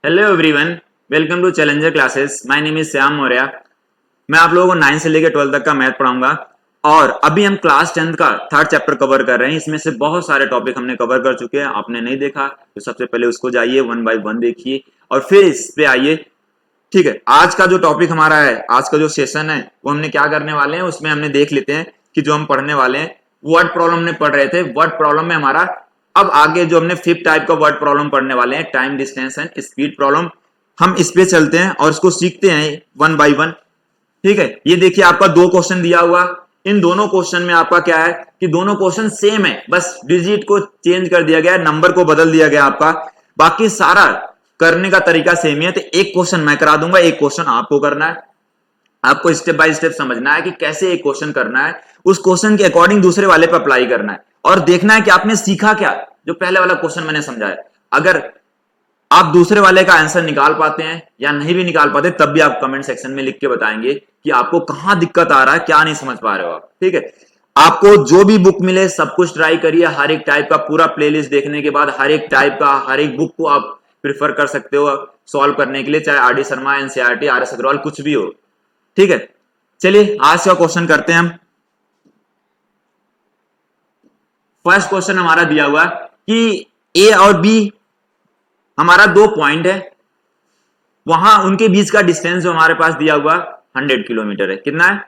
Hello everyone, welcome to challenger classes. My name is Shyam Maurya. मैं आप लोगों को 9 से लेकर 12 तक का मैथ पढ़ाऊंगा और अभी हम क्लास 10 का थर्ड चैप्टर कवर कर रहे हैं। इसमें से बहुत सारे टॉपिक हमने कवर कर चुके हैं। आपने नहीं देखा तो सबसे पहले उसको जाइए, 1 बाय 1 देखिए और फिर इस पे आइए। ठीक है, आज का जो टॉपिक हमारा है, आज का जो सेशन है वो हमने क्या करने वाले हैं उसमें हमने देख लेते हैं कि जो हम पढ़ने वाले हैं वर्ड प्रॉब्लम हमने पढ़ रहे थे। वर्ड प्रॉब्लम में हमारा अब आगे जो हमने 5th टाइप का वर्ड प्रॉब्लम पढ़ने वाले हैं, time distance and speed problem. हम इस पे चलते हैं और इसको सीखते हैं 1 बाय 1। ठीक है, ये देखिए आपका 2 क्वेश्चन दिया हुआ। इन दोनों क्वेश्चन में आपका क्या है कि दोनों क्वेश्चन सेम है, बस डिजिट को चेंज कर दिया गया है, नंबर को बदल दिया गया आपका। बाकी सारा करने का तरीका सेम ही है। तो एक क्वेश्चन मैं करा दूंगा, एक क्वेश्चन आपको करना है। आपको स्टेप बाय स्टेप समझना है कि कैसे एक क्वेश्चन करना है, उस क्वेश्चन के अकॉर्डिंग दूसरे वाले पे अप्लाई करना है और देखना है कि आपने सीखा क्या जो पहले वाला क्वेश्चन मैंने समझाया। अगर आप दूसरे वाले का आंसर निकाल पाते हैं या नहीं भी निकाल पाते तब भी आप कमेंट सेक्शन में लिख के बताएंगे कि आपको कहां दिक्कत आ रहा है, क्या नहीं समझ पा रहे हो आप। ठीक है, आपको जो भी बुक मिले सब कुछ ट्राई करिए। हर एक टाइप का पूरा प्लेलिस्ट देखने के बाद हर एक टाइप का हर एक बुक को आप प्रिफर कर सकते हो सॉल्व करने के लिए, चाहे R D Sharma, NCERT, R S Agarwal, कुछ भी हो। ठीक है, चलिए आज का क्वेश्चन करते हैं हम। फर्स्ट क्वेश्चन हमारा दिया हुआ कि ए और बी हमारा 2 पॉइंट है, वहां उनके बीच का डिस्टेंस जो हमारे पास दिया हुआ 100 किलोमीटर है। कितना है?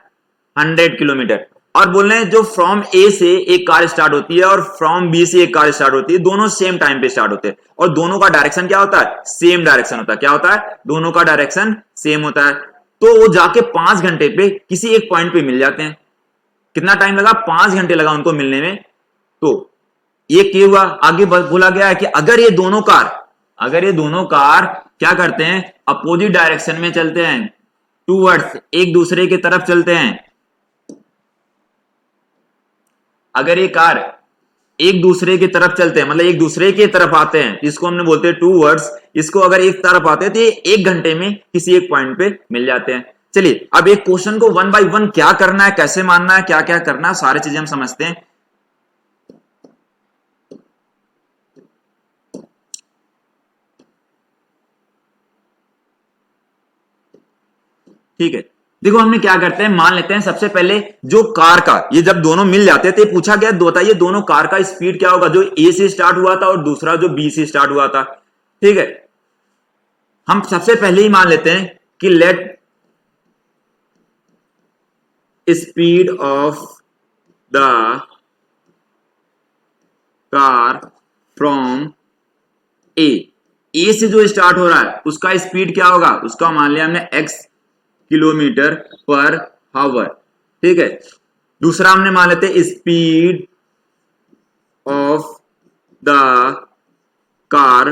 100 किलोमीटर। और बोल रहे हैं जो फ्रॉम ए से एक कार स्टार्ट होती है और फ्रॉम बी से एक कार स्टार्ट होती है, दोनों सेम टाइम पे स्टार्ट होते हैं और दोनों का डायरेक्शन क्या होता है? सेम डायरेक्शन होता है। क्या होता है? दोनों का डायरेक्शन सेम होता है। तो वो जाके 5 घंटे पे किसी एक पॉइंट पे मिल जाते हैं। कितना टाइम लगा? 5 घंटे लगा उनको मिलने में। तो ये क्या हुआ? आगे बोला गया है कि अगर ये दोनों कार क्या करते हैं? अपोजिट डायरेक्शन में चलते हैं, टूवर्ड्स एक दूसरे की तरफ चलते हैं। अगर ये कार एक दूसरे की तरफ चलते हैं, मतलब एक दूसरे की तरफ आते हैं, इसको हमने बोलते हैं टूवर्ड्स। इसको अगर एक तरफ आते हैं तो ये 1 घंटे में किसी एक पॉइंट पे मिल जाते हैं। चलिए अब एक क्वेश्चन को 1 बाय 1 क्या करना है, कैसे मानना है, क्या क्या करना है, सारी चीजें हम समझते हैं। ठीक है, देखो हमने क्या करते हैं, मान लेते हैं सबसे पहले जो कार का, ये जब दोनों मिल जाते थे पूछा गया बताइए दोनों कार का स्पीड क्या होगा, जो ए से स्टार्ट हुआ था और दूसरा जो बी से स्टार्ट हुआ था। ठीक है, हम सबसे पहले ही मान लेते हैं कि let speed of the car from A से जो स्टार्ट हो रहा है उसका स्पीड क्या होगा, उसका मान लिया हमने x किलोमीटर पर हावर। ठीक है, दूसरा हमने मान लेते speed of the car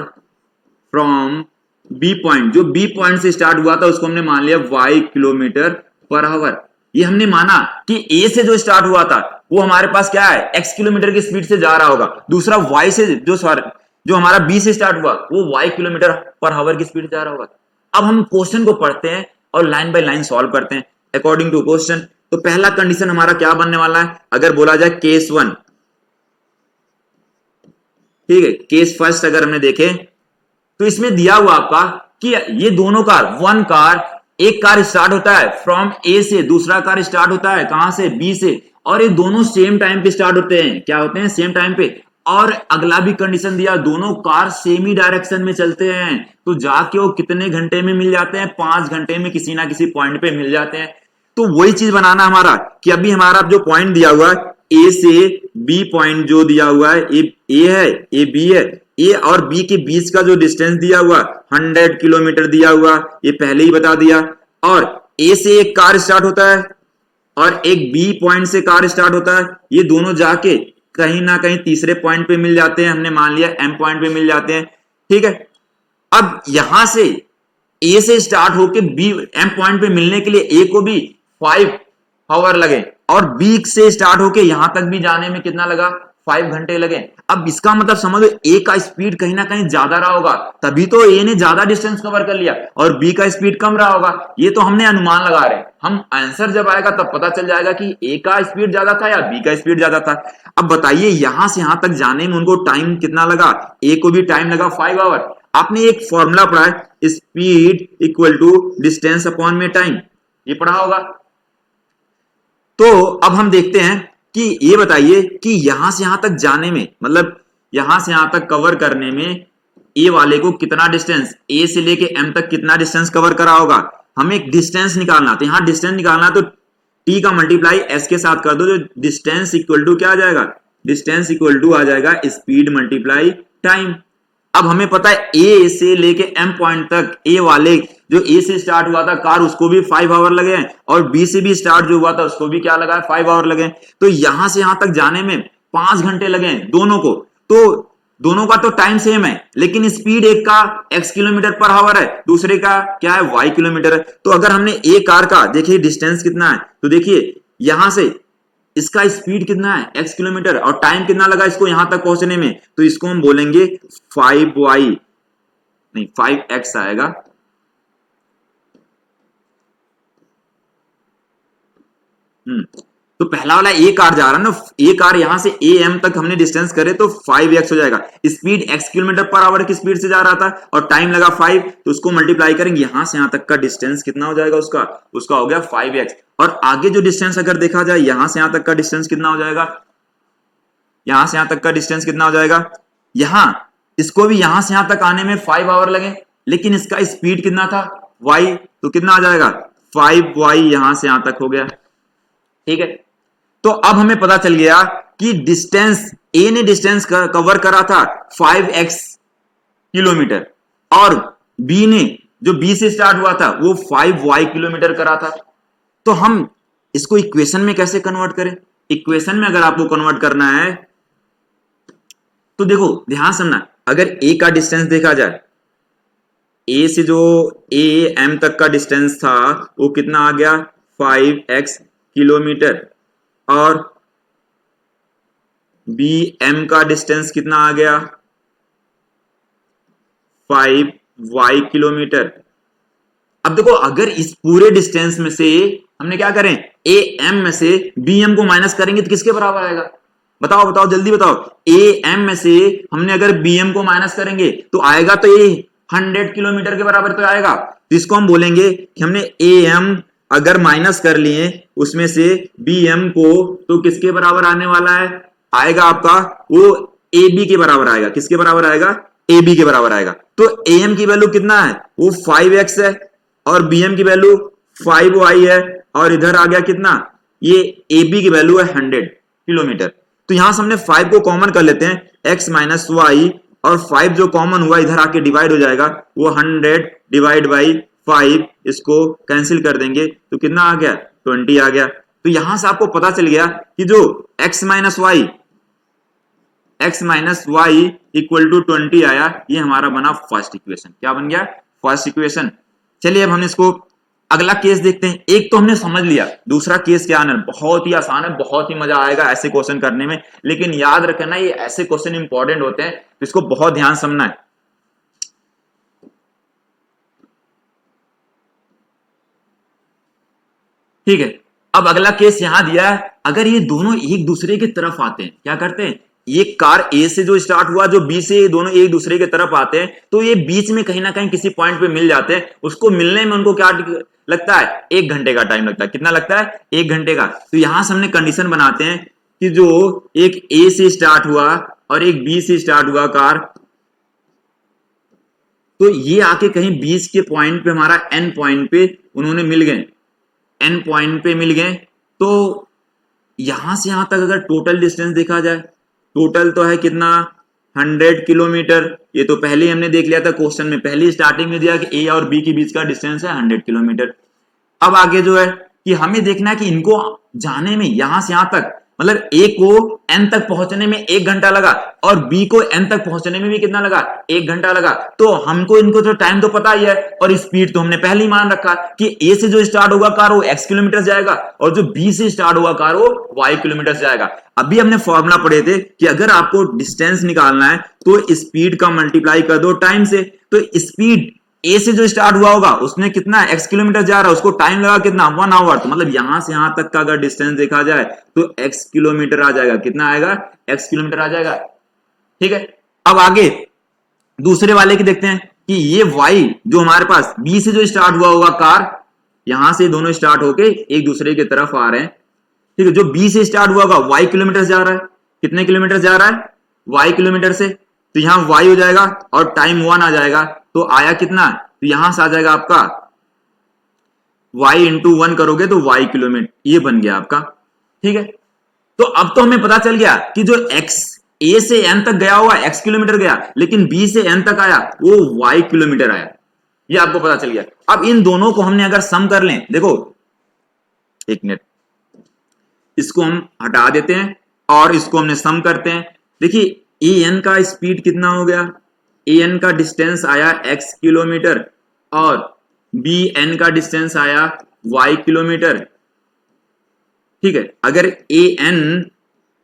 from B point, जो बी पॉइंट से स्टार्ट हुआ था उसको हमने मान लिया y किलोमीटर पर हावर। ये हमने माना कि ए से जो स्टार्ट हुआ था वो हमारे पास क्या है, x किलोमीटर की स्पीड से जा रहा होगा। दूसरा y से जो हमारा बी से स्टार्ट हुआ वो y किलोमीटर पर हावर की स्पीड से जा रहा होगा। अब हम क्वेश्चन को पढ़ते हैं और लाइन बाय लाइन सॉल्व करते हैं अकॉर्डिंग टू क्वेश्चन। तो पहला कंडीशन हमारा क्या बनने वाला है, अगर बोला जाए केस 1। ठीक है, केस फर्स्ट अगर हमने देखे तो इसमें दिया हुआ आपका कि ये दोनों कार, एक कार स्टार्ट होता है फ्रॉम ए से, दूसरा कार स्टार्ट होता है कहां से? बी से, और ये दोनों सेम टाइम पे स्टार्ट होते हैं। क्या होते हैं? सेम टाइम पे। और अगला भी कंडीशन दिया, दोनों कार सेम ही डायरेक्शन में चलते हैं। तो जाके वो कितने घंटे में मिल जाते हैं? 5 घंटे में किसी ना किसी पॉइंट पे मिल जाते हैं। तो वही चीज बनाना हमारा कि अभी हमारा जो पॉइंट दिया हुआ है ए से बी पॉइंट जो दिया हुआ है, ए है, ए बी है, ए और बी के बीच का जो डिस्टेंस दिया हुआ 100 किलोमीटर दिया हुआ, ये पहले ही बता दिया। और ए से एक कार स्टार्ट होता है और एक बी पॉइंट से कार स्टार्ट होता है, ये दोनों जाके कहीं ना कहीं तीसरे पॉइंट पे मिल जाते हैं, हमने मान लिया एम पॉइंट पे मिल जाते हैं। ठीक है, अब यहां से ए से स्टार्ट होके बी एम पॉइंट पे मिलने के लिए ए को भी 5 आवर लगे और बी से स्टार्ट होके यहां तक भी जाने में कितना लगा? 5 घंटे लगे। अब इसका मतलब समझो ए का स्पीड कहीं ना कहीं ज्यादा रहा होगा, तभी तो ए ने ज्यादा डिस्टेंस कवर कर लिया और बी का स्पीड कम रहा होगा। ये तो हमने अनुमान लगा रहे हैं, हम आंसर जब आएगा तब पता चल जाएगा कि ए का स्पीड ज्यादा था या बी का स्पीड ज्यादा था। अब बताइए यहां से यहां तक जाने में उनको टाइम कितना लगा? ए को भी टाइम लगा 5 आवर। आपने एक फॉर्मूला पढ़ा है, speed equal to distance upon में टाइम, ये पढ़ा होगा। तो अब हम देखते हैं कि ये बताइए कि यहां से यहां तक जाने में, मतलब यहां से यहां तक कवर करने में ए वाले को कितना डिस्टेंस, ए से लेके एम तक कितना डिस्टेंस कवर करा होगा। हमें एक डिस्टेंस निकालना, तो यहां डिस्टेंस निकालना तो टी का मल्टीप्लाई एस के साथ कर दो, जो डिस्टेंस इक्वल टू क्या आ जाएगा, डिस्टेंस इक्वल टू आ जाएगा स्पीड मल्टीप्लाई टाइम। अब हमें पता है ए से लेके एम पॉइंट तक, ए वाले जो ए से स्टार्ट हुआ था कार, उसको भी 5 आवर लगे, और बी से भी स्टार्ट जो हुआ था उसको भी क्या लगा है, 5 आवर लगे। तो यहां से यहां तक जाने में 5 घंटे लगे दोनों को। तो दोनों का तो टाइम सेम है, लेकिन स्पीड एक का x किलोमीटर पर आवर है, दूसरे का क्या है, y किलोमीटर है। तो अगर हमने एक कार का, देखिए डिस्टेंस कितना है, तो देखिए यहां से इसका स्पीड कितना है, x किलोमीटर, और टाइम कितना लगा इसको यहां तक पहुंचने में, तो इसको हम बोलेंगे 5y, नहीं 5x आएगा। तो पहला वाला ए कार जा रहा है ना, ए कार यहां से ए एम तक हमने डिस्टेंस करे तो 5x हो जाएगा। Speed x kilometre per hour की स्पीड से जा रहा था और टाइम लगा 5, तो उसको मल्टीप्लाई करेंगे, यहां से यहां तक का डिस्टेंस कितना हो जाएगा उसका, उसका हो गया 5x। और आगे जो डिस्टेंस अगर देखा जाए, यहां से यहां तक का डिस्टेंस कितना हो जाएगा, यहां से यहां तक का डिस्टेंस कितना हो जाएगा, यहां इसको भी यहां से यहां तक आने में 5 आवर लगे, लेकिन इसका स्पीड कितना था y, तो कितना आ जाएगा 5y, यहां से यहां तक हो गया। ठीक है, तो अब हमें पता चल गया कि डिस्टेंस, ए ने डिस्टेंस कवर करा था 5x किलोमीटर, और बी ने, जो बी से स्टार्ट हुआ था, वो 5y किलोमीटर करा था। तो हम इसको इक्वेशन में कैसे कन्वर्ट करें, इक्वेशन में अगर आपको कन्वर्ट करना है तो देखो ध्यान सुनना, अगर ए का डिस्टेंस देखा जाए, ए से जो ए एम तक का डिस्टेंस था वो कितना आ गया 5x किलोमीटर, और बी एम का डिस्टेंस कितना आ गया 5y किलोमीटर। अब देखो अगर इस पूरे डिस्टेंस में से हमने क्या करें, ए एम में से बी एम को माइनस करेंगे तो किसके बराबर आएगा, बताओ बताओ जल्दी बताओ। ए एम में से हमने अगर बी एम को माइनस करेंगे तो आएगा तो ये 100 किलोमीटर के बराबर तो आएगा। तो इसको हम बोलेंगे कि हमने ए एम अगर माइनस कर लिए उसमें से बी एम को, तो किसके बराबर आने वाला है, आएगा आपका वो ए बी के बराबर आएगा। किसके बराबर आएगा, ए बी के बराबर आएगा। तो ए एम की वैल्यू कितना है, वो 5x है, और बी एम की वैल्यू 5y है, और इधर आ गया कितना, ये ए बी की वैल्यू है 100 किलोमीटर। तो यहां से हमने 5 को कॉमन कर लेते हैं, x माइनस वाई, और 5 जो कॉमन हुआ इधर आके डिवाइड हो जाएगा, वो 100 डिवाइड बाई 5, इसको कैंसिल कर देंगे तो कितना आ गया 20 आ गया। तो यहां से आपको पता चल गया कि जो x minus y equal to 20 आया, ये हमारा बना फर्स्ट इक्वेशन। क्या बन गया, फर्स्ट इक्वेशन। चलिए अब हम इसको अगला केस देखते हैं। एक तो हमने समझ लिया, दूसरा केस क्या है, बहुत ही आसान है, बहुत ही मजा आएगा ऐसे क्वेश्चन करने में, लेकिन याद रखना ये ऐसे क्वेश्चन इंपॉर्टेंट होते हैं तो इसको बहुत ध्यान समझना है। ठीक है, अब अगला केस यहां दिया है, अगर ये दोनों एक दूसरे की तरफ आते हैं, क्या करते हैं, ये कार ए से जो स्टार्ट हुआ, जो बी से, दोनों एक दूसरे की तरफ आते हैं, तो ये बीच में कहीं ना कहीं किसी पॉइंट पे मिल जाते हैं। उसको मिलने में उनको क्या लगता है, 1 घंटे का टाइम लगता है। कितना लगता है, 1 घंटे का। तो यहां से हमने कंडीशन बनाते हैं कि जो एक ए से स्टार्ट हुआ और एक बी से स्टार्ट हुआ कार, तो ये आके कहीं बीच के पॉइंट पे, हमारा एन पॉइंट पे उन्होंने मिल गए, एन पॉइंट पे मिल गए। तो यहां से यहां तक अगर टोटल डिस्टेंस देखा जाए, टोटल तो है कितना 100 किलोमीटर। ये तो पहले ही हमने देख लिया था क्वेश्चन में, पहली स्टार्टिंग में दिया कि ए और बी के बीच का डिस्टेंस है 100 किलोमीटर। अब आगे जो है कि हमें देखना है कि इनको जाने में यहां से यहां तक, मतलब ए को एन तक पहुंचने में 1 घंटा लगा और बी को एन तक पहुंचने में भी कितना लगा, 1 घंटा लगा। तो हमको इनको जो टाइम तो पता ही है, और स्पीड तो हमने पहले ही मान रखा कि ए से जो स्टार्ट होगा कार वो x किलोमीटर जाएगा, और जो बी से स्टार्ट हुआ कार वो y किलोमीटर जाएगा। अभी हमने फॉर्मूला पढ़े थे कि अगर आपको डिस्टेंस निकालना है तो स्पीड का मल्टीप्लाई कर दो टाइम से। तो स्पीड ए से जो स्टार्ट हुआ होगा उसने कितना x किलोमीटर जा रहा है, उसको टाइम लगा कितना 1 आवर। तो मतलब यहां से यहां तक का अगर डिस्टेंस देखा जाए तो x किलोमीटर आ जाएगा। कितना आएगा, x किलोमीटर आ जाएगा। ठीक है, अब आगे दूसरे वाले की देखते हैं कि ये y जो हमारे पास B से जो स्टार्ट हुआ होगा कार, यहां से दोनों स्टार्ट होके एक दूसरे की तरफ आ रहे हैं, ठीक है। जो B से स्टार्ट हुआ होगा y किलोमीटर जा रहा है, कितने किलोमीटर जा रहा है, y किलोमीटर से, तो यहां y हो जाएगा और टाइम 1 आ जाएगा, तो आया कितना, तो यहां से आ जाएगा आपका y इंटू 1 करोगे तो y किलोमीटर, ये बन गया आपका, ठीक है। तो अब तो हमें पता चल गया कि जो x a से n तक गया होगा x किलोमीटर गया, लेकिन b से n तक आया वो y किलोमीटर आया, ये आपको पता चल गया। अब इन दोनों को हमने अगर सम कर लें, देखो एक मिनट, इसको हम हटा देते हैं और इसको हमने सम करते हैं। देखिए an का स्पीड कितना हो गया, an का डिस्टेंस आया x किलोमीटर और bn का डिस्टेंस आया y किलोमीटर, ठीक है। अगर an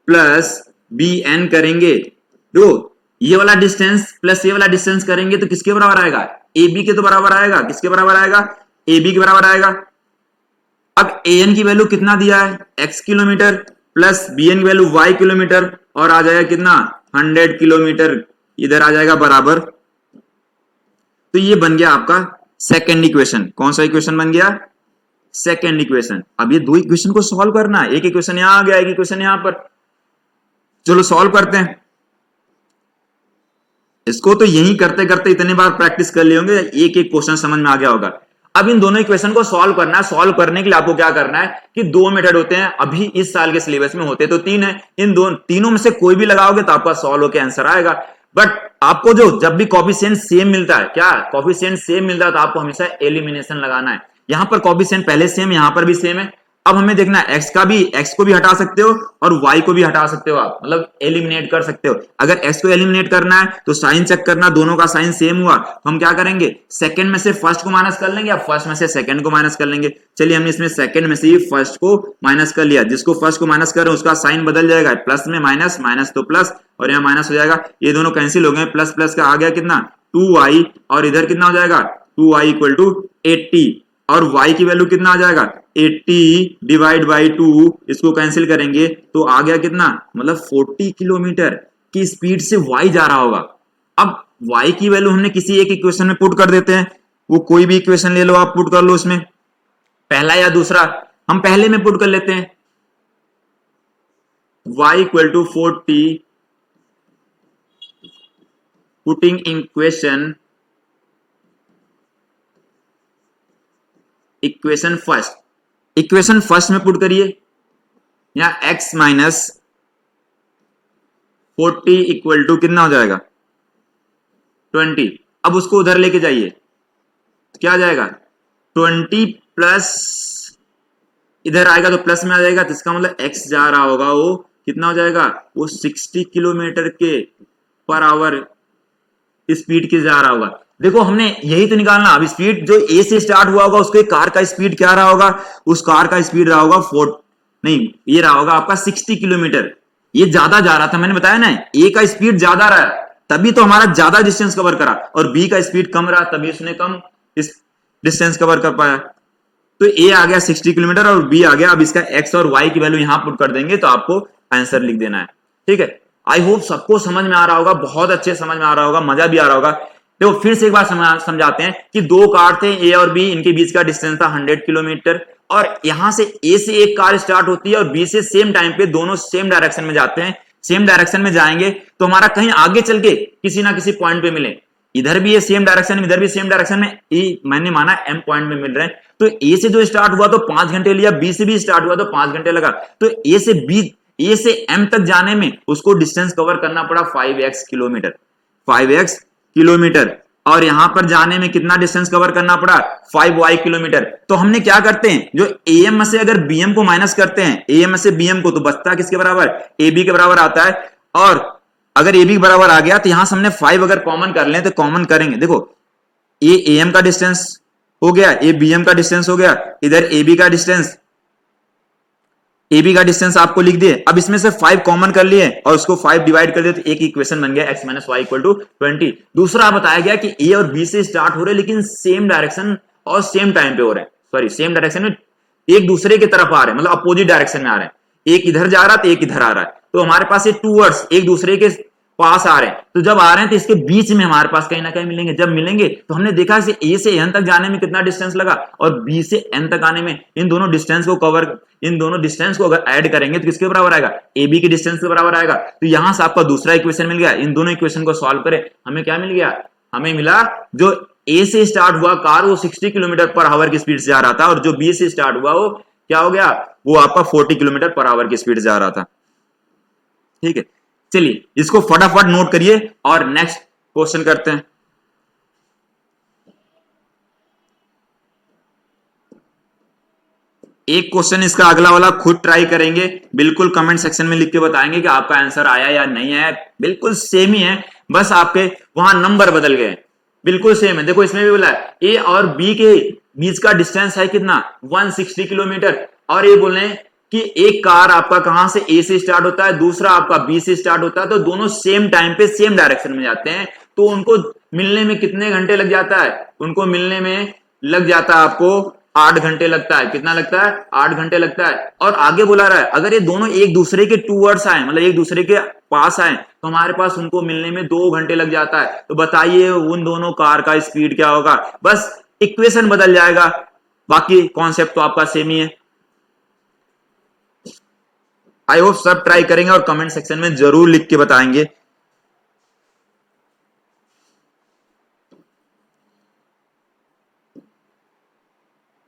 प्लस bn करेंगे, देखो ये वाला डिस्टेंस प्लस ये वाला डिस्टेंस करेंगे तो किसके बराबर आएगा, ab के तो बराबर आएगा, किसके बराबर आएगा, ab के बराबर आएगा। अब an की वैल्यू कितना दिया है, x किलोमीटर, प्लस bn की वैल्यू y किलोमीटर, और आ जाएगा कितना 100 किलोमीटर, इधर आ जाएगा बराबर। तो ये बन गया आपका सेकेंड इक्वेशन। कौन सा इक्वेशन बन गया, सेकेंड इक्वेशन। अब ये दो इक्वेशन को सॉल्व करना है, एक इक्वेशन यहां आ गया, एक इक्वेशन यहां पर, चलो सॉल्व करते हैं इसको। तो यही करते करते इतने बार प्रैक्टिस कर लिए होंगे, एक एक क्वेश्चन समझ में आ गया होगा। अब इन दोनों इक्वेशन को सॉल्व करना है। सॉल्व करने के लिए आपको क्या करना है कि दो मेथड होते हैं, अभी इस साल के सिलेबस में होते तो तीन है, इन तीनों में से कोई भी लगाओगे तो आपका सॉल्व होकर आंसर आएगा। बट आपको जो जब भी कोएफिशिएंट सेम मिलता है, क्या कोएफिशिएंट सेम मिलता है, तो आपको हमेशा एलिमिनेशन लगाना है। यहां पर कोएफिशिएंट पहले सेम, यहां पर भी सेम है। अब हमें देखना है x को भी हटा सकते हो और y को भी हटा सकते हो, आप मतलब एलिमिनेट कर सकते हो। अगर x को एलिमिनेट करना है तो साइन चेक करना, दोनों का साइन सेम हुआ तो हम क्या करेंगे, सेकंड में से फर्स्ट को माइनस कर लेंगे या फर्स्ट में से सेकंड को माइनस कर लेंगे। चलिए हमने इसमें सेकंड में से ही फर्स्ट को माइनस कर लिया, जिसको फर्स्ट को माइनस कर रहे हैं उसका साइन बदल जाएगा, प्लस में माइनस, माइनस तो प्लस, और यहाँ माइनस हो जाएगा, ये दोनों कैंसिल हो गए, प्लस प्लस का आ गया कितना 2y, और इधर कितना हो जाएगा 2y इक्वल टू 80, और y की वैल्यू कितना आ जाएगा 80 डिवाइड बाई 2, इसको कैंसिल करेंगे तो आ गया कितना, मतलब 40 किलोमीटर की स्पीड से y जा रहा होगा। अब y की वैल्यू हमने किसी एक इक्वेशन में पुट कर देते हैं, वो कोई भी इक्वेशन ले लो आप, पुट कर लो उसमें, पहला या दूसरा, हम पहले में पुट कर लेते हैं, y equal to 40, putting in equation first में पुट करिए, यहां x माइनस 40 इक्वल टू कितना हो जाएगा 20। अब उसको उधर लेके जाइए, क्या आ जाएगा 20 प्लस, इधर आएगा तो प्लस में आ जाएगा, तो इसका मतलब x जा रहा होगा वो कितना हो जाएगा, वो 60 किलोमीटर के पर आवर स्पीड के जा रहा होगा। देखो हमने यही तो निकालना, अब स्पीड जो ए से स्टार्ट हुआ होगा उसके कार का स्पीड क्या रहा होगा, उस कार का स्पीड रहा होगा ये रहा होगा आपका 60 किलोमीटर, ये ज्यादा जा रहा था, मैंने बताया ना ए का स्पीड ज्यादा रहा तभी तो हमारा ज्यादा डिस्टेंस कवर करा, और बी का स्पीड कम रहा तभी उसने कम डिस्टेंस कवर कर पाया। तो ए आ गया 60 किलोमीटर और बी आ गया, अब इसका एक्स और वाई की वैल्यू यहां पुट कर देंगे तो आपको आंसर लिख देना है, ठीक है। आई होप सबको समझ में आ रहा होगा, बहुत अच्छे समझ में आ रहा होगा, मजा भी आ रहा होगा। देखो फिर से एक बार समझाते हैं कि दो कार थे ए और बी, इनके बीच का डिस्टेंस था 100 किलोमीटर, और यहां से ए से एक कार स्टार्ट होती है और बी से सेम टाइम पे दोनों सेम डायरेक्शन में जाते हैं। सेम डायरेक्शन में जाएंगे तो हमारा कहीं आगे चल के किसी ना किसी पॉइंट पे मिले, इधर भी ये सेम डायरेक्शन में, इधर भी सेम डायरेक्शन में, ए मैंने माना एम पॉइंट में मिल रहे हैं। तो ए से जो स्टार्ट हुआ तो 5 घंटे लिया, बी से भी स्टार्ट हुआ तो 5 घंटे लगा, तो ए से एम तक जाने में उसको डिस्टेंस कवर करना पड़ा 5x किलोमीटर, और यहां पर जाने में कितना डिस्टेंस कवर करना पड़ा 5y किलोमीटर। तो हमने क्या करते हैं, जो am से अगर bm को माइनस करते हैं, am से bm को, तो बचता है किसके बराबर, ab के बराबर आता है, और अगर ab के बराबर आ गया तो यहां से हमने 5 अगर कॉमन कर लें तो कॉमन करेंगे, देखो a am का डिस्टेंस हो गया, a bm का डिस्टेंस हो गया, इधर ab का डिस्टेंस आपको लिख दिए। अब इसमें से 5 कॉमन कर लिए और उसको 5 डिवाइड कर दिए तो एक इक्वेशन बन गया x minus y equal to 20। दूसरा बताया गया कि ए और बी से स्टार्ट हो रहे लेकिन सेम डायरेक्शन और सेम टाइम पे हो रहे हैं, सॉरी सेम डायरेक्शन में एक दूसरे की तरफ आ रहे हैं, मतलब अपोजिट डायरेक्शन में आ रहे हैं, एक इधर जा रहा है तो एक इधर आ रहा है, तो हमारे पास ये टू वर्ड्स एक दूसरे के पास आ रहे हैं, तो जब आ रहे हैं तो इसके बीच में हमारे पास कहीं ना कहीं मिलेंगे। जब मिलेंगे तो हमने देखा कि ए से एन तक जाने में कितना डिस्टेंस लगा और बी से एन तक आने में, इन दोनों डिस्टेंस को अगर ऐड करेंगे तो किसके बराबर आएगा, ए बी के डिस्टेंस के बराबर आएगा। तो यहां से आपका दूसरा इक्वेशन मिल गया। इन दोनों इक्वेशन को सॉल्व करें, हमें क्या मिल गया, हमें मिला जो ए से स्टार्ट हुआ कार वो 60 किलोमीटर पर आवर की स्पीड से जा रहा था, और जो बी से स्टार्ट हुआ वो क्या हो गया, वो आपका 40 किलोमीटर पर आवर की स्पीड से जा रहा था। ठीक है, चलिए इसको फटाफट नोट करिए और नेक्स्ट क्वेश्चन करते हैं। एक क्वेश्चन इसका अगला वाला खुद ट्राई करेंगे, बिल्कुल कमेंट सेक्शन में लिख के बताएंगे कि आपका आंसर आया या नहीं आया। बिल्कुल सेम ही है, बस आपके वहां नंबर बदल गए, बिल्कुल सेम है। देखो इसमें भी बोला है ए और बी के बीच का डिस्टेंस है कितना, 160 किलोमीटर, और ये बोल रहे हैं कि एक कार आपका कहां से ए से स्टार्ट होता है, दूसरा आपका बी से स्टार्ट होता है, तो दोनों सेम टाइम पे सेम डायरेक्शन में जाते हैं, तो उनको मिलने में कितने घंटे लग जाता है, उनको मिलने में लग जाता है आपको 8 घंटे लगता है। कितना लगता है, 8 घंटे लगता है। और आगे बोला रहा है अगर ये दोनों एक दूसरे के टूवर्ड्स आए, मतलब एक दूसरे के पास आए, तो हमारे पास उनको मिलने में 2 घंटे लग जाता है। तो बताइए उन दोनों कार का स्पीड क्या होगा, बस इक्वेशन बदल जाएगा, बाकी कॉन्सेप्ट तो आपका सेम ही है। आई होप सब ट्राई करेंगे और कमेंट सेक्शन में जरूर लिख के बताएंगे।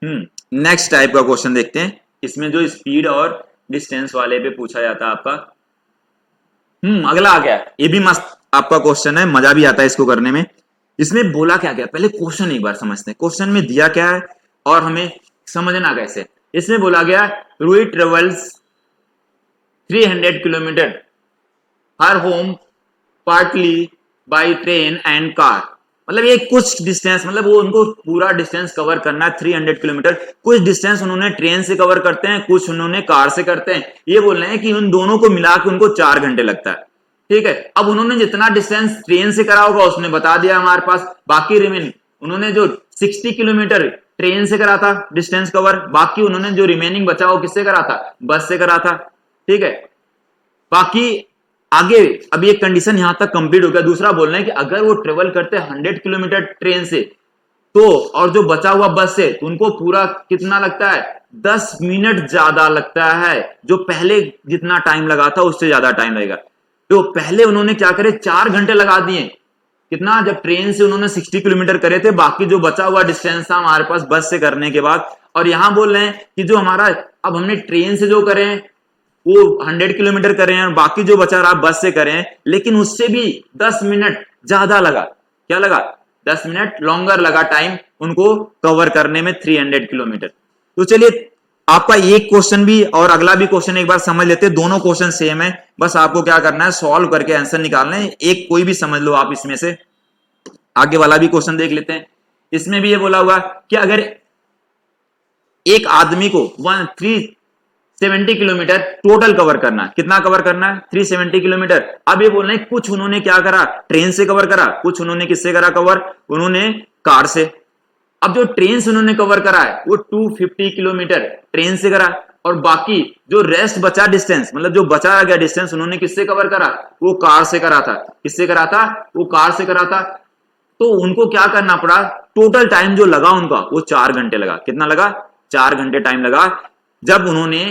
नेक्स्ट टाइप का क्वेश्चन देखते हैं, इसमें जो स्पीड और डिस्टेंस वाले पे पूछा जाता है आपका। अगला आ गया, ये भी मस्त आपका क्वेश्चन है, मजा भी आता है इसको करने में। इसमें बोला क्या गया, पहले क्वेश्चन एक बार समझते हैं, क्वेश्चन में दिया क्या है और हमें समझना कैसे। इसमें बोला गया Rohit travels 300 kilometre her home partly by train and car, मतलब ये कुछ डिस्टेंस, मतलब वो उनको पूरा डिस्टेंस कवर करना है 300 किलोमीटर। कुछ डिस्टेंस उन्होंने ट्रेन से कवर करते हैं, कुछ उन्होंने कार से करते हैं। ये बोल रहे हैं कि उन दोनों को मिला के उनको 4 घंटे लगता है। ठीक है, अब उन्होंने जितना डिस्टेंस ट्रेन से करा होगा उसने बता दिया हमारे पास, बाकी रिमेन उन्होंने जो 60 किलोमीटर ट्रेन से करा था डिस्टेंस कवर, बाकी उन्होंने जो रिमेनिंग बचा वो किससे करा था, बस से करा था। ठीक है, बाकी आगे अब ये कंडीशन यहां तक कंप्लीट हो गया। दूसरा बोल रहे हैं कि अगर वो ट्रेवल करते 100 किलोमीटर ट्रेन से तो, और जो बचा हुआ बस से, तो उनको पूरा कितना लगता है, 10 मिनट ज्यादा लगता है। जो पहले जितना टाइम लगा था उससे ज्यादा टाइम लगेगा। तो पहले उन्होंने क्या करे, 4 घंटे लगा दिए, कितना, जब ट्रेन से उन्होंने 60 किलोमीटर करे थे, बाकी जो बचा हुआ डिस्टेंस था हमारे पास बस से करने के बाद। और यहां बोल रहे हैं कि जो हमारा अब हमने ट्रेन से जो करें वो 100 किलोमीटर करें और बाकी जो बचा रहा बस से करें, लेकिन उससे भी 10 मिनट ज्यादा लगा। क्या लगा, 10 मिनट लॉन्गर लगा टाइम उनको कवर करने में 300 किलोमीटर। तो चलिए आपका एक क्वेश्चन भी और अगला भी क्वेश्चन एक बार समझ लेते हैं, दोनों क्वेश्चन सेम है, बस आपको क्या करना है, सॉल्व करके आंसर निकालना है। एक कोई भी समझ लो आप इसमें से। आगे वाला भी क्वेश्चन देख लेते हैं। इसमें भी ये बोला हुआ कि अगर एक आदमी को 370 किलोमीटर टोटल कवर करना है, कितना कवर करना है, 370 किलोमीटर। अब ये बोल रहे हैं कुछ उन्होंने क्या करा, ट्रेन से कवर करा, कुछ उन्होंने किससे करा कवर, उन्होंने कार से। अब जो ट्रेन से उन्होंने कवर करा है वो 250 किलोमीटर ट्रेन से करा, और बाकी जो रेस्ट बचा डिस्टेंस, मतलब जो बचा गया डिस्टेंस उन्होंने किससे कवर करा, वो कार से करा था। किससे करा था, वो कार से करा था। तो उनको क्या करना पड़ा, टोटल टाइम जो लगा उनका वो 4 घंटे लगा। कितना लगा, 4 घंटे टाइम लगा, जब उन्होंने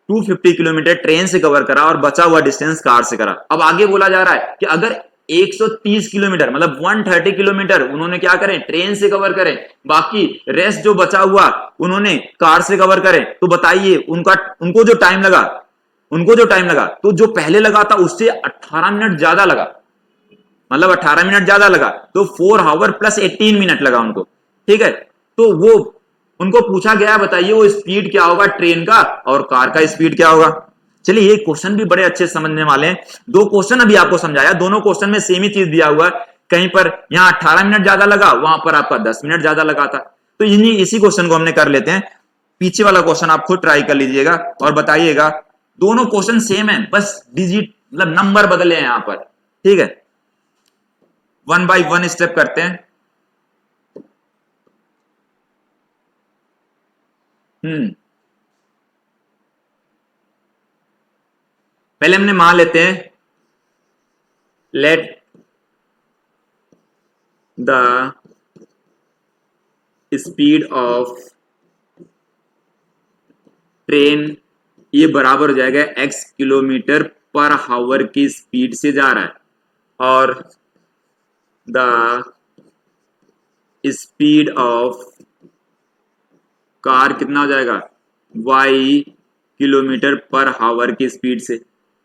250 किलोमीटर ट्रेन से कवर करा और बचा हुआ डिस्टेंस कार से करा। अब आगे बोला जा रहा है कि अगर 130 किलोमीटर मतलब 130 किलोमीटर उन्होंने क्या करें, ट्रेन से कवर करें, बाकी रेस्ट जो बचा हुआ उन्होंने कार से कवर करें, तो बताइए उनको जो टाइम लगा तो जो पहले लगा था उससे 18 मिनट ज्यादा लगा, मतलब 18 मिनट ज्यादा लगा, तो 4 आवर प्लस 18 मिनट लगा उनको। ठीक है, तो वो उनको पूछा गया बताइए वो स्पीड क्या होगा ट्रेन का और कार का स्पीड क्या होगा। चलिए ये क्वेश्चन भी बड़े अच्छे समझने वाले हैं। दो क्वेश्चन अभी आपको समझाया, दोनों क्वेश्चन में सेम ही चीज दिया हुआ है, कहीं पर यहां 18 मिनट ज्यादा लगा, वहां पर आपका 10 मिनट ज्यादा लगा था। तो इसी क्वेश्चन को हमने कर लेते हैं। पीछे वाला क्वेश्चन आप खुद ट्राई कर लीजिएगा और बताइएगा। दोनों क्वेश्चन सेम है, बस डिजिट मतलब नंबर बदले हैं यहां पर। ठीक है, वन बाय वन स्टेप करते हैं। हम्म पहले हमने मान लेते हैं let the speed of train, ये बराबर हो जाएगा x किलोमीटर पर हावर की स्पीड से जा रहा है, और द स्पीड ऑफ कार कितना हो जाएगा y किलोमीटर पर हावर की स्पीड से।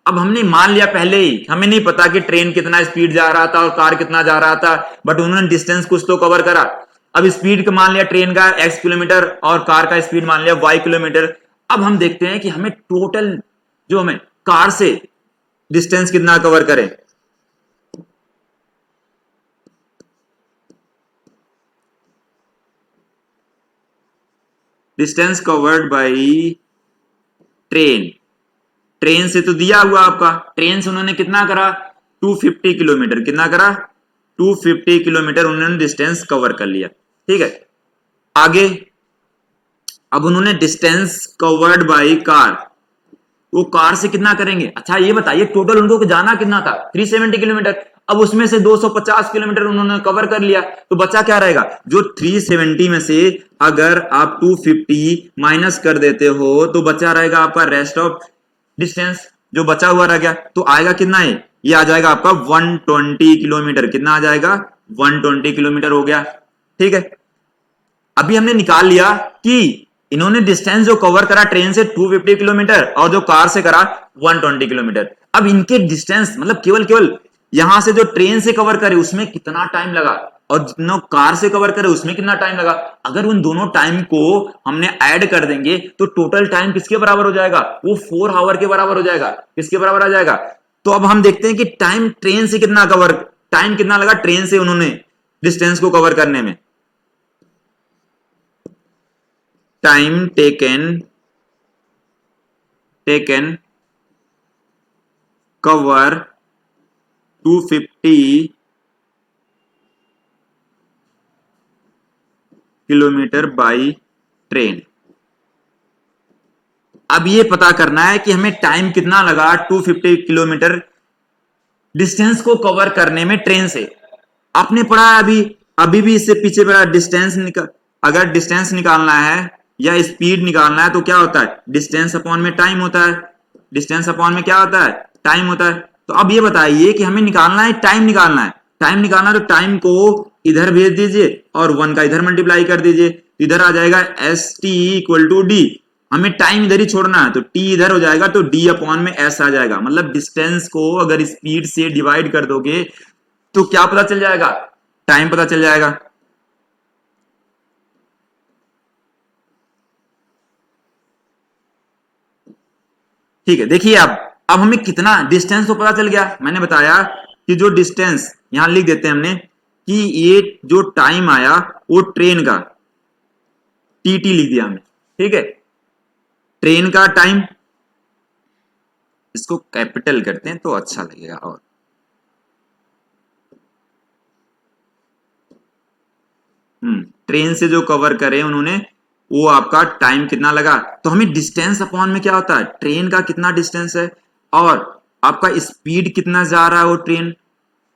अब हमने मान लिया पहले ही, हमें नहीं पता कि ट्रेन कितना स्पीड जा रहा था और कार कितना जा रहा था, बट उन्होंने डिस्टेंस कुछ तो कवर करा। अब स्पीड का मान लिया ट्रेन का x किलोमीटर और कार का स्पीड मान लिया y किलोमीटर। अब हम देखते हैं कि हमें टोटल जो हमें कार से डिस्टेंस कितना कवर करें। Distance covered by train, train से तो दिया हुआ आपका, ट्रेन से उन्होंने कितना करा 250 किलोमीटर, कितना करा 250 किलोमीटर उन्होंने डिस्टेंस कवर कर लिया। ठीक है, आगे अब उन्होंने डिस्टेंस कवर्ड बाय कार, वो कार से कितना करेंगे। अच्छा ये बताइए टोटल उनको जाना कितना था 370 किलोमीटर, अब उसमें से 250 किलोमीटर उन्होंने कवर कर लिया, तो बचा क्या रहेगा, जो 370 में से अगर आप 250 माइनस कर देते हो तो बचा रहेगा आपका रेस्ट ऑफ डिस्टेंस, जो बचा हुआ रह गया, तो आएगा कितना है, ये आ जाएगा आपका 120 किलोमीटर, कितना आ जाएगा 120 किलोमीटर हो गया। ठीक है, अभी हमने निकाल लिया कि इन्होंने डिस्टेंस जो कवर करा ट्रेन से 250 किलोमीटर और जो कार से करा 120 किलोमीटर। अब इनके डिस्टेंस मतलब केवल यहां से जो ट्रेन से कवर करे उसमें कितना टाइम लगा और जितना कार से कवर करे उसमें कितना टाइम लगा, अगर उन दोनों टाइम को हमने ऐड कर देंगे तो टोटल टाइम किसके बराबर हो जाएगा, वो 4 आवर के बराबर हो जाएगा। किसके बराबर आ जाएगा, तो अब हम देखते हैं कि टाइम ट्रेन से कितना कवर, टाइम कितना लगा ट्रेन से उन्होंने डिस्टेंस को कवर करने में। Time taken cover 250 kilometre by train. अब ये पता करना है कि हमें टाइम कितना लगा 250 किलोमीटर डिस्टेंस को कवर करने में ट्रेन से। आपने पढ़ा है अभी भी इससे पीछे पढ़ा डिस्टेंस अगर डिस्टेंस निकालना है या स्पीड निकालना है तो क्या होता है, डिस्टेंस अपॉन में टाइम होता है, डिस्टेंस अपॉन में क्या होता है, टाइम होता है। तो अब ये बताइए कि हमें निकालना है टाइम निकालना है, टाइम निकालना है तो टाइम को इधर भेज दीजिए और 1 का इधर मल्टीप्लाई कर दीजिए, तो इधर आ जाएगा S T equal to D. हमें टाइम इधर ही छोड़ना है तो टी इधर हो जाएगा तो डी अपॉन में एस आ जाएगा। मतलब डिस्टेंस को अगर स्पीड से डिवाइड कर दोगे तो क्या पता चल जाएगा, टाइम पता चल जाएगा। ठीक है, देखिए अब हमें कितना डिस्टेंस तो पता चल गया। मैंने बताया कि जो डिस्टेंस यहां लिख देते हैं हमने कि ये जो टाइम आया वो ट्रेन का टीटी लिख दिया हमने। ठीक है, ट्रेन का टाइम, इसको कैपिटल करते हैं तो अच्छा लगेगा। और ट्रेन से जो कवर करे उन्होंने वो आपका टाइम कितना लगा, तो हमें डिस्टेंस अपॉन में क्या होता है, ट्रेन का कितना डिस्टेंस है और आपका स्पीड कितना जा रहा है, वो ट्रेन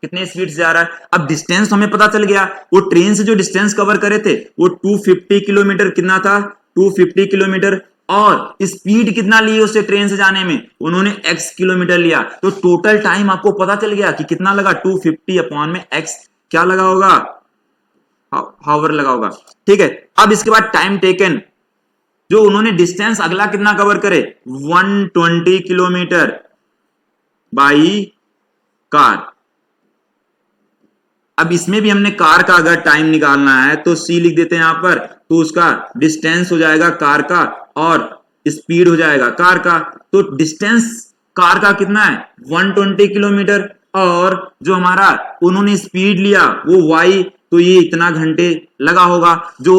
कितने स्पीड से जा रहा है। अब डिस्टेंस तो हमें पता चल गया, वो ट्रेन से जो डिस्टेंस कवर करे थे वो 250 किलोमीटर कितना था, 250 किलोमीटर, और स्पीड कितना ली उससे ट्रेन से जाने में, उन्होंने x किलोमीटर लिया। तो टोटल टाइम आपको पता चल गया कि कितना लगा, 250 अपॉन में x क्या लगा होगा, हावर लगा होगा। ठीक है, अब इसके बाद टाइम टेकन, जो उन्होंने डिस्टेंस अगला कितना कवर करे 120 किलोमीटर बाई कार। अब इसमें भी हमने कार का अगर टाइम निकालना है तो c लिख देते हैं यहां पर, तो उसका डिस्टेंस हो जाएगा कार का और स्पीड हो जाएगा कार का। तो डिस्टेंस कार का कितना है 120 किलोमीटर और जो हमारा उन्होंने स्पीड लिया वो y, तो ये इतना घंटे लगा होगा जो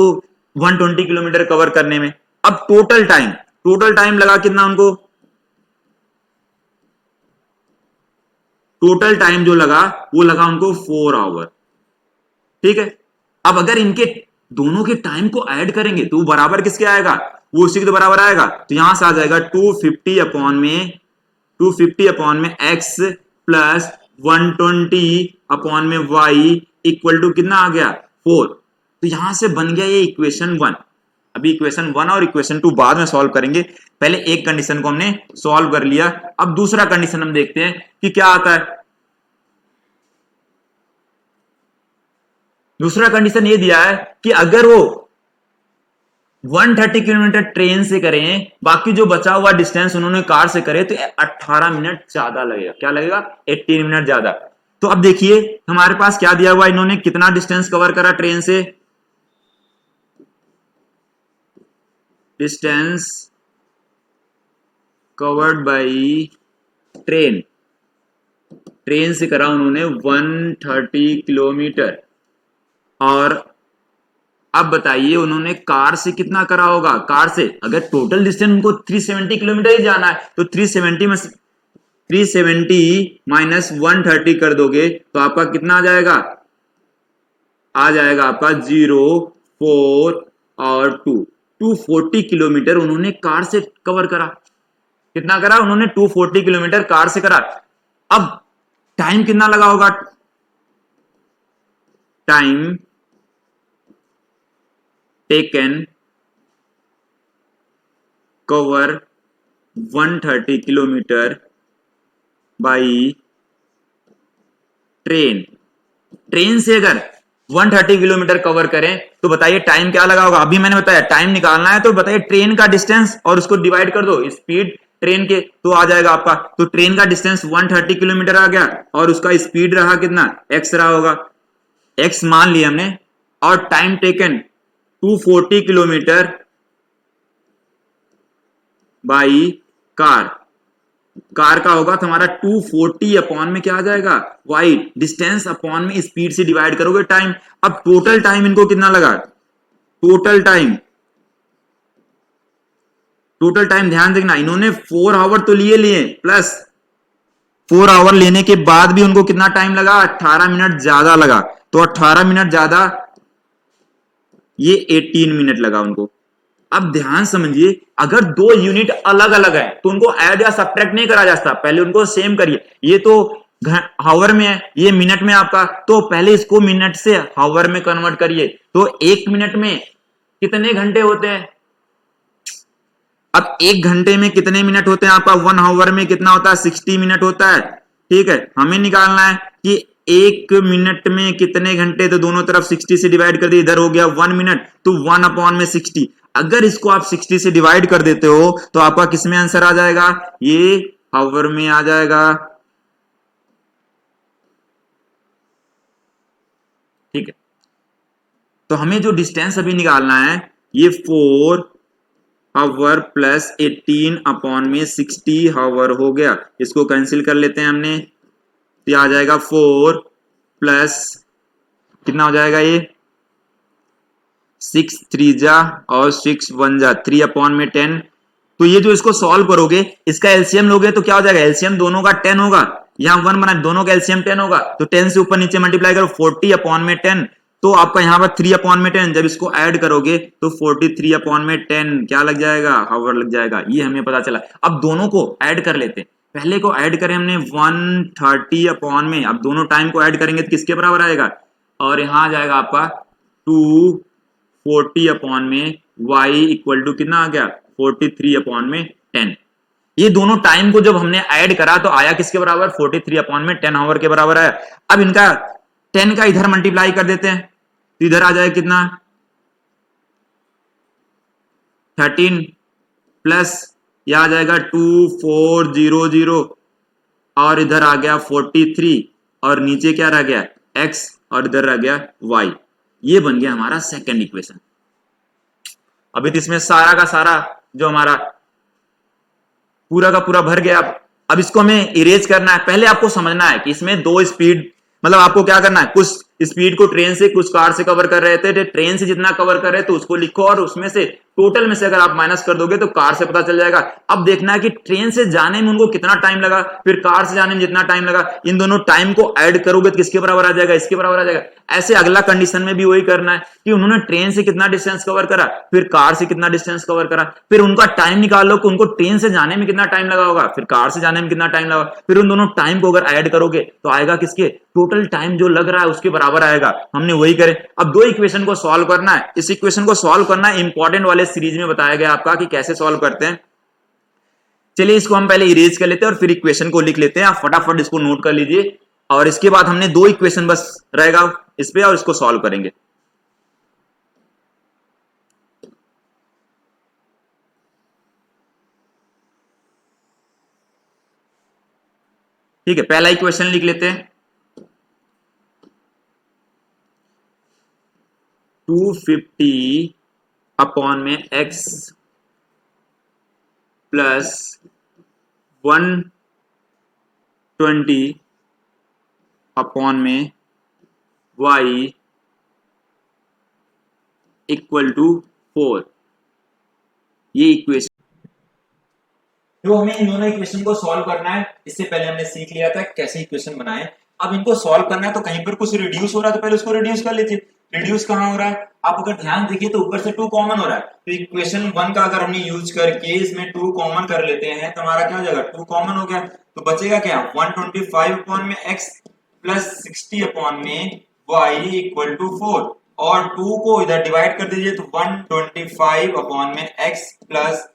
120 किलोमीटर कवर करने में। अब टोटल टाइम लगा कितना उनको, टोटल टाइम जो लगा वो लगा उनको 4 आवर। ठीक है, अब अगर इनके दोनों के टाइम को ऐड करेंगे तो बराबर किसके आएगा, वो उसी के तो बराबर आएगा। तो यहां से आ जाएगा 250 अपॉन में x प्लस 120 अपॉन में y इक्वल टू कितना आ गया 4। तो यहां से बन गया ये इक्वेशन 1। अभी इक्वेशन 1 और इक्वेशन 2 बाद में सॉल्व करेंगे, पहले एक कंडीशन को हमने सॉल्व कर लिया। अब दूसरा कंडीशन हम देखते हैं कि क्या आता है। दूसरा कंडीशन ये दिया है कि अगर वो 130 किलोमीटर ट्रेन से करें, बाकी जो बचा हुआ डिस्टेंस उन्होंने कार से करे, तो 18 मिनट ज्यादा लगेगा। क्या लगेगा 18 मिनट ज्यादा। तो अब देखिए हमारे पास क्या दिया हुआ, इन्होंने कितना डिस्टेंस कवर करा ट्रेन से, distance covered by train, train से करा उन्होंने 130 किलोमीटर। और अब बताइए उन्होंने कार से कितना करा होगा। कार से अगर टोटल डिस्टेंस उनको 370 किलोमीटर ही जाना है, तो 370 माइनस 130 कर दोगे तो आपका कितना आ जाएगा, आ जाएगा आपका 0, 4 और 2, 240 किलोमीटर उन्होंने कार से कवर करा। कितना करा उन्होंने 240 किलोमीटर कार से करा। अब टाइम कितना लगा होगा, time taken cover 130 kilometre by train. Train से अगर 130 किलोमीटर कवर करें तो बताइए टाइम क्या लगा होगा। अभी मैंने बताया टाइम निकालना है, तो बताइए ट्रेन का डिस्टेंस और उसको डिवाइड कर दो स्पीड ट्रेन के, तो आ जाएगा आपका। तो ट्रेन का डिस्टेंस 130 किलोमीटर आ गया और उसका स्पीड रहा कितना, x रहा होगा, x मान लिया हमने। और time taken 240 kilometre by car, car का होगा तुम्हारा 240 अपॉन में क्या आ जाएगा y, डिस्टेंस अपॉन में स्पीड से डिवाइड करोगे टाइम। अब टोटल टाइम इनको कितना लगा, टोटल टाइम ध्यान देखना, इन्होंने 4 आवर तो लिए प्लस 4 आवर लेने के बाद भी उनको कितना टाइम लगा, 18 मिनट ज्यादा लगा। तो 18 मिनट ज्यादा ये 18 मिनट लगा उनको। अब ध्यान समझिए, अगर दो यूनिट अलग अलग है तो उनको ऐड या सब्ट्रैक्ट नहीं करा जाता, पहले उनको सेम करिए। ये तो हावर में है, ये मिनट में आपका, तो पहले इसको मिनट से हावर में कन्वर्ट करिए। तो 1 मिनट में कितने घंटे होते हैं, अब 1 घंटे में कितने मिनट होते हैं आपका, 1 हावर में कितना होता है 60 मिनट होता है। ठीक है, हमें निकालना है कि 1 मिनट में कितने घंटे, तो दोनों तरफ 60 से डिवाइड कर दिए, इधर हो गया 1 मिनट, तो 1 अपॉन में 60। अगर इसको आप 60 से डिवाइड कर देते हो तो आपका किसमें आंसर आ जाएगा, ये हावर में आ जाएगा। ठीक है, तो हमें जो डिस्टेंस अभी निकालना है ये 4 हावर प्लस 18 अपॉन में 60 हावर हो गया। इसको कैंसिल कर लेते हैं हमने, तो आ जाएगा 4 प्लस कितना हो जाएगा, ये 6 3 जा और 6 1 जा, 3 अपॉन में 10। तो ये जो इसको सॉल्व करोगे इसका एलसीएम लोगे तो क्या हो जाएगा, एलसीएम दोनों का 10 होगा, यहां 1 बना, दोनों का एलसीएम 10 होगा, तो 10 से ऊपर नीचे मल्टीप्लाई करो, 40 अपॉन में 10। तो आपका यहां पर 3 अपॉन में 10, जब इसको ऐड करोगे तो 43 अपॉन में 10 क्या लग जाएगा, हावर लग जाएगा। ये हमें पता चला। अब दोनों को ऐड कर लेते हैं, पहले को ऐड करें हमने 130 अपॉन में, अब दोनों टाइम को ऐड करेंगे तो किसके बराबर आएगा, और यहां आ जाएगा आपका 240 अपॉन में y इक्वल टू कितना आ गया 43 अपॉन में 10। ये दोनों टाइम को जब हमने ऐड करा तो आया किसके बराबर, 43 अपॉन में 10 आवर के बराबर आया। अब इनका 10 का इधर मल्टीप्लाई कर देते हैं, तो इधर आ जाए कितना 13 प्लस यह आ जाएगा 2400 और इधर आ गया 43 और नीचे क्या रह गया x और इधर रह गया y। ये बन गया हमारा सेकंड इक्वेशन। अभी तो इसमें सारा का सारा जो हमारा पूरा का पूरा भर गया। अब इसको हमें इरेज करना है। पहले आपको समझना है कि इसमें दो स्पीड, मतलब आपको क्या करना है, कुछ स्पीड को ट्रेन से कुछ कार से कवर कर रहे थे, ट्रेन से जितना कवर कर रहे थे उसको लिखो और उसमें से टोटल में से अगर आप माइनस कर दोगे तो कार से पता चल जाएगा। अब देखना है कि ट्रेन से जाने में उनको कितना टाइम लगा, फिर कार से जाने में जितना टाइम लगा, इन दोनों टाइम को ऐड करोगे तो किसके बराबर आ जाएगा, इसके बराबर आ जाएगा। ऐसे अगला कंडीशन में भी वही करना है कि उन्होंने ट्रेन से कितना डिस्टेंस कवर करा, फिर कार से कितना डिस्टेंस कवर करा, फिर उनका टाइम निकाल लो कि उनको ट्रेन से जाने में कितना टाइम लगा होगा, फिर कार से जाने में कितना टाइम लगा, फिर उन दोनों टाइम को अगर ऐड करोगे तो आएगा किसके, टोटल टाइम जो लग रहा है उसके बराबर आएगा। हमने वही करे। अब दो इक्वेशन को सॉल्व करना है। इस इक्वेशन को सॉल्व करना है, इंपॉर्टेंट वाले सीरीज में बताया गया आपका कि कैसे सॉल्व करते हैं। चलिए इसको हम पहले इरेज कर लेते हैं और फिर इक्वेशन को लिख लेते हैं। आप फटाफट इसको नोट कर लीजिए और इसके बाद हमने दो इक्वेशन बस रहेगा इस पे और इसको सॉल्व करेंगे। ठीक है, पहला इक्वेशन लिख लेते हैं। 250 अपॉन में x प्लस 120 अपॉन में y इक्वल टू 4। ये इक्वेशन, जो हमें इन दोनों इक्वेशन को सॉल्व करना है, इससे पहले हमने सीख लिया था कैसे इक्वेशन बनाए। अब इनको सॉल्व करना है तो कहीं पर कुछ रिड्यूस हो रहा है तो पहले उसको रिड्यूस कर लीजिए। रिड्यूस कहां हो रहा है, आप अगर ध्यान देखिए तो ऊपर से 2 कॉमन हो रहा है, तो इक्वेशन 1 का अगर हमने यूज करके इसमें 2 कॉमन कर लेते हैं तो हमारा क्या हो जाएगा, 2 कॉमन हो गया तो बचेगा क्या, 125 अपॉन में x प्लस 60 अपॉन में y इक्वल टू 4 और 2 को इधर डिवाइड कर दीजिए तो 125 अपॉन में x प्लस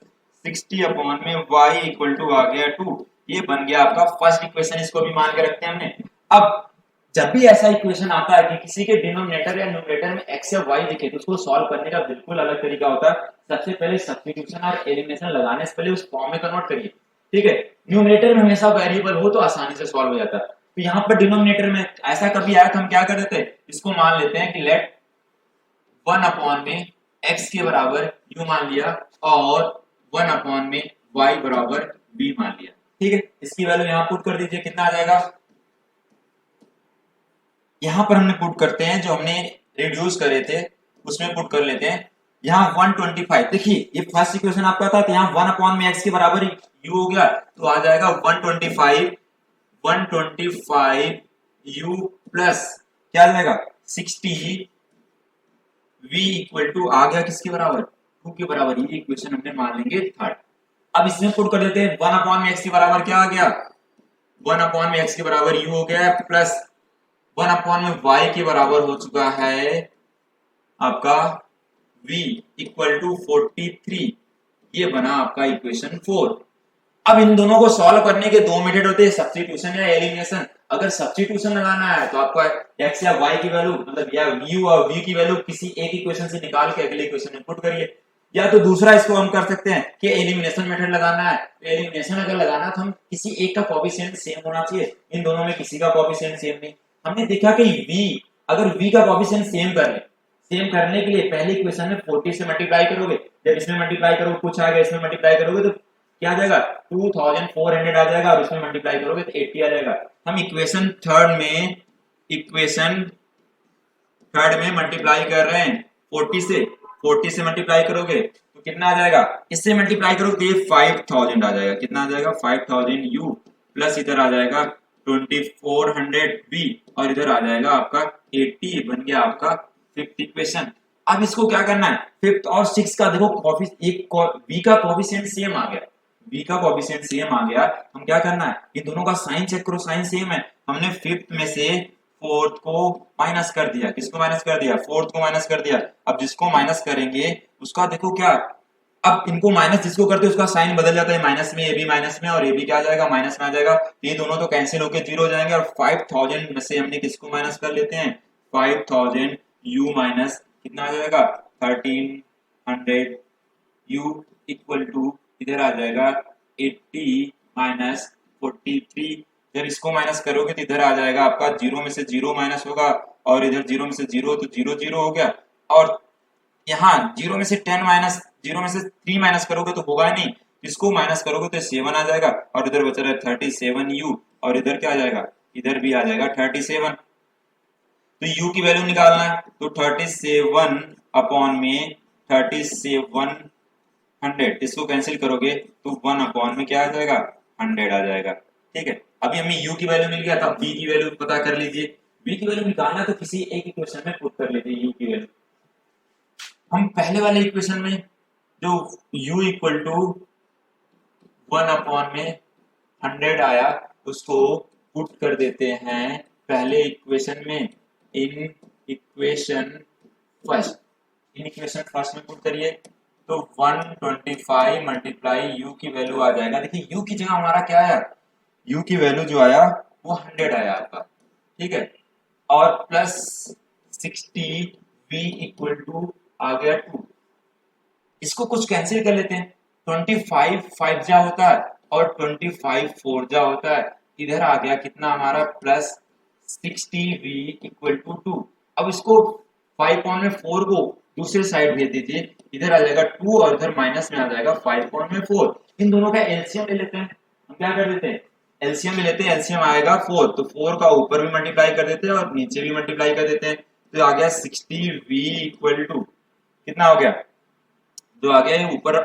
60 अपॉन में y इक्वल टू आ गया 2। ये बन गया आपका फर्स्ट इक्वेशन। इसको भी मान के रखते हैं हमने। अब जब भी ऐसा इक्वेशन आता है कि किसी के डिनोमिनेटर या न्यूमरेटर में x या y दिखे तो उसको सॉल्व करने का बिल्कुल अलग तरीका होता है। सबसे पहले सब्स्टिट्यूशन और एलिमिनेशन लगाने से पहले उस फॉर्म में कन्वर्ट करिए। ठीक है, न्यूमरेटर में हमेशा वेरिएबल हो तो आसानी से सॉल्व हो जाता है। तो यहाँ पर डिनोमिनेटर में ऐसा कभी आया तो हम क्या कर देते हैं, इसको मान लेते हैं कि लेट 1 अपॉन में x के बराबर u मान लिया और 1 अपॉन में y बराबर b मान लिया। ठीक है, इसकी वैल्यू यहाँ पुट कर दीजिए, कितना आ जाएगा, यहां पर हमने पुट करते हैं जो हमने रिड्यूस करे थे उसमें पुट कर लेते हैं। यहाँ 125, देखिए ये फर्स्ट इक्वेशन आपका था तो यहाँ 1 अपॉन में x के बराबर u हो गया तो आ जाएगा 125 u प्लस क्या आ जाएगा 60 v इक्वल टू आ गया किसके बराबर, 2 के बराबर। ये इक्वेशन हमने मान लेंगे थर्ड। अब इसमें पुट कर देते हैं 1 अपॉन में x के बराबर क्या आ गया, 1 अपॉन में x के बराबर u हो गया प्लस 1 अपॉन में y के बराबर हो चुका है आपका v इक्वल टू 43। ये बना आपका इक्वेशन 4। अब इन दोनों को सॉल्व करने के दो मेथड होते हैं, सब्स्टिट्यूशन या एलिमिनेशन। अगर सब्स्टिट्यूशन लगाना है तो आपका x या y की वैल्यू मतलब या u और v की वैल्यू किसी एक इक्वेशन से निकाल के अगले इक्वेशन में पुट करिए, या तो दूसरा इसको हम कर सकते हैं कि एलिमिनेशन मेथड लगाना है। एलिमिनेशन अगर लगाना तो हम किसी एक का कोएफिशिएंट सेम होना चाहिए, इन दोनों में किसी का कोएफिशिएंट सेम नहीं। हमने देखा कि अगर v का कोएफिशिएंट सेम करने के लिए पहले इक्वेशन में 40 से मल्टीप्लाई करोगे, जब इसमें मल्टीप्लाई करोगे कुछ आ गया, इसमें मल्टीप्लाई करोगे तो क्या आ जाएगा 2400 आ जाएगा और इसमें मल्टीप्लाई करोगे तो 80 आ जाएगा। हम इक्वेशन थर्ड में मल्टीप्लाई कर रहे हैं 40 से मल्टीप्लाई करोगे तो कितना आ जाएगा, इससे मल्टीप्लाई करोगे तो ये 5000 आ जाएगा। कितना आ जाएगा 5000 u प्लस इधर आ जाएगा 2400 v और इधर आ जाएगा आपका 80। बन गया आपका फिफ्थ इक्वेशन। अब इसको क्या करना है, फिफ्थ और सिक्स का देखो v का कोएफिशिएंट सेम आ गया, हम क्या करना है, ये दोनों का साइन चेक करो, साइन सेम है। हमने फिफ्थ में से फोर्थ को माइनस कर दिया, किसको माइनस कर दिया, फोर्थ को माइनस कर दिया। अब जिसको माइनस करेंगे उसका देखो क्या, अब इनको माइनस जिसको करते हैं उसका साइन बदल जाता है, माइनस में, ए बी माइनस में और ए बी क्या आ जाएगा, माइनस में आ जाएगा। ये दोनों तो कैंसिल होकर जीरो हो जाएंगे और 5000 में से हमने किसको माइनस कर लेते हैं, 5000 u माइनस कितना आ जाएगा 1300 u इक्वल टू इधर आ जाएगा 80 माइनस 43। जब इसको माइनस करोगे तो इधर आ जाएगा आपका जीरो में से जीरो माइनस होगा और इधर जीरो में से जीरो तो जीरो जीरो हो गया। और यहाँ जीरो में से 10 माइनस जीरो में से 3 माइनस करोगे तो होगा नहीं, इसको माइनस करोगे तो 7 आ जाएगा और इधर बचा रहा है 37 u और इधर क्या आ जाएगा, इधर भी आ जाएगा 37। तो u की वैल्यू निकालना है, तो 37 अपॉन में 3700, इसको कैंसिल करोगे तो 1 अपॉन में क्या आ जाएगा, 100 आ जाएगा। ठीक है, अभी हमें u की वैल्यू मिल गया था, v की वैल्यू पता कर लीजिए। v की वैल्यू निकालना है तो किसी एक इक्वेशन में पुट कर लीजिए u की वैल्यू। हम पहले वाले इक्वेशन में जो u इक्वल टू 1 अपॉन में 100 आया, उसको पुट कर देते हैं पहले इक्वेशन में, इन इक्वेशन फर्स्ट, इन इक्वेशन फर्स्ट में पुट करिए तो 125 मल्टीप्लाई u की वैल्यू आ जाएगा। देखिए u की जगह हमारा क्या आया, u की वैल्यू जो आया वो 100 आया आपका। ठीक है, और प्लस 60 v इक्वल टू आ गया 2। इसको कुछ कैंसिल कर लेते हैं, 25 5 जा होता है और 25 4 जा होता है, इधर आ गया कितना हमारा प्लस 60v इक्वल टू 2। अब इसको 5 पॉइंट में 4 को दूसरे साइड भेज दीजिए, इधर आ जाएगा 2 और इधर माइनस में आ जाएगा 5 पॉइंट में 4। इन दोनों का एलसीएम ले लेते हैं, हम क्या कर देते हैं, एलसीएम ले लेते हैं, एलसीएम आएगा 4, तो 4 का ऊपर भी मल्टीप्लाई कर देते हैं और नीचे भी मल्टीप्लाई कर देते हैं, तो आ गया 60v इक्वल टू कितना हो गया, जो आ गया ऊपर,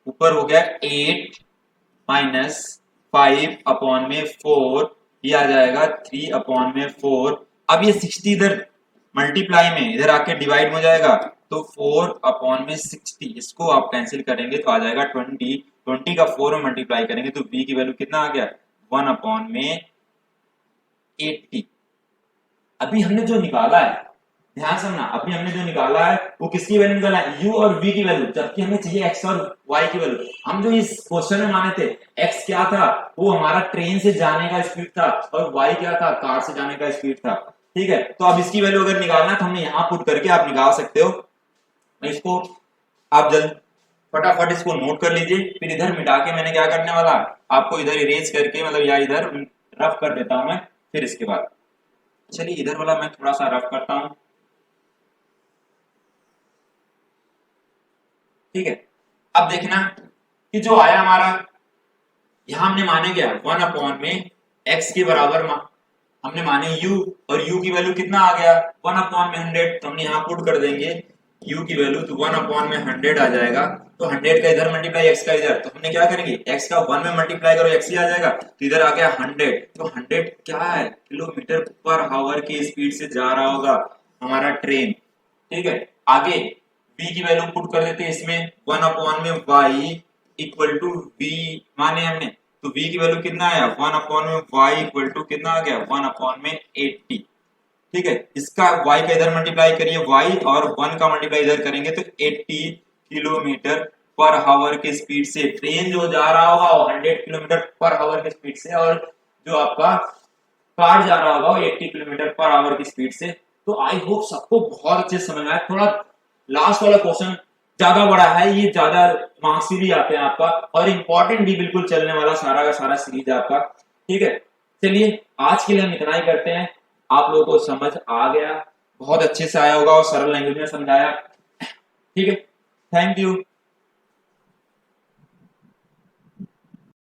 ऊपर हो गया 8 माइनस 5 अपॉन में 4, ये आ जाएगा 3 अपॉन में 4। अब ये 60 इधर मल्टीप्लाई में इधर आके डिवाइड हो जाएगा, तो 4 अपॉन में 60, इसको आप कैंसिल करेंगे तो आ जाएगा 20, 20 का 4 में मल्टीप्लाई करेंगे तो v की वैल्यू कितना आ गया, 1 अपॉन में 80। अभी हमने जो निकाला है, ध्यान समझना, अभी हमने जो निकाला है वो किसकी वैल्यू निकाला है, u और v की वैल्यू, जबकि हमें चाहिए x और y की वैल्यू। हम जो इस क्वेश्चन में माने थे x क्या था, वो हमारा ट्रेन से जाने का स्पीड था, और y क्या था, कार से जाने का स्पीड था। ठीक है, तो अब इसकी वैल्यू अगर निकालना है तो हमने यहाँ पुट करके आप निकाल सकते हो। इसको आप जल्द फटाफट इसको नोट कर लीजिए, फिर इधर मिटा के मैंने क्या करने वाला, आपको इधर इरेज करके मतलब या इधर रफ कर देता हूं मैं, फिर इसके बाद चलिए इधर वाला मैं थोड़ा सा रफ करता हूं। ठीक है, अब देखना कि जो आया हमारा, यहां हमने माने क्या, 1 अपॉन में x के बराबर हमने माने u, और u की वैल्यू कितना आ गया, 1 अपॉन में 100, तो हमने यहाँ पुट कर देंगे u की वैल्यू, तो 1 अपॉन में 100 आ जाएगा, तो 100 का इधर मल्टीप्लाई x का इधर, तो हमने क्या करेंगे, x का 1 में मल्टीप्लाई करो x ही आ जाएगा, तो इधर आ गया 100, तो 100 क्या है, किलोमीटर पर आवर की स्पीड से जा रहा होगा हमारा ट्रेन। ठीक है, आगे v की वैल्यू पुट कर देते हैं इसमें, 1 अपॉन में y इक्वल टू v माने हमने, तो v की वैल्यू कितना आया, 1 अपॉन में y इक्वल टू कितना आ गया, 1 अपॉन में 80। ठीक है, इसका y का इधर मल्टीप्लाई करिए y, और 1 का मल्टीप्लाई इधर करेंगे तो 80 किलोमीटर पर आवर की स्पीड से ट्रेन जो जा रहा होगा वो 100 किलोमीटर पर आवर की स्पीड से, और जो आपका कार जा रहा होगा वो 80 किलोमीटर पर आवर की स्पीड से। तो आई होप सबको बहुत अच्छे समझ में आया। थोड़ा लास्ट वाला क्वेश्चन ज्यादा बड़ा है, ये ज्यादा मार्क्स भी आते हैं आपका, और इंपॉर्टेंट भी बिल्कुल चलने वाला सारा का सारा सीरीज आपका। ठीक है, चलिए आज के लिए हम इतना ही करते हैं। आप लोगों को समझ आ गया, बहुत अच्छे से आया होगा और सरल लैंग्वेज में समझाया। ठीक है, थैंक यू।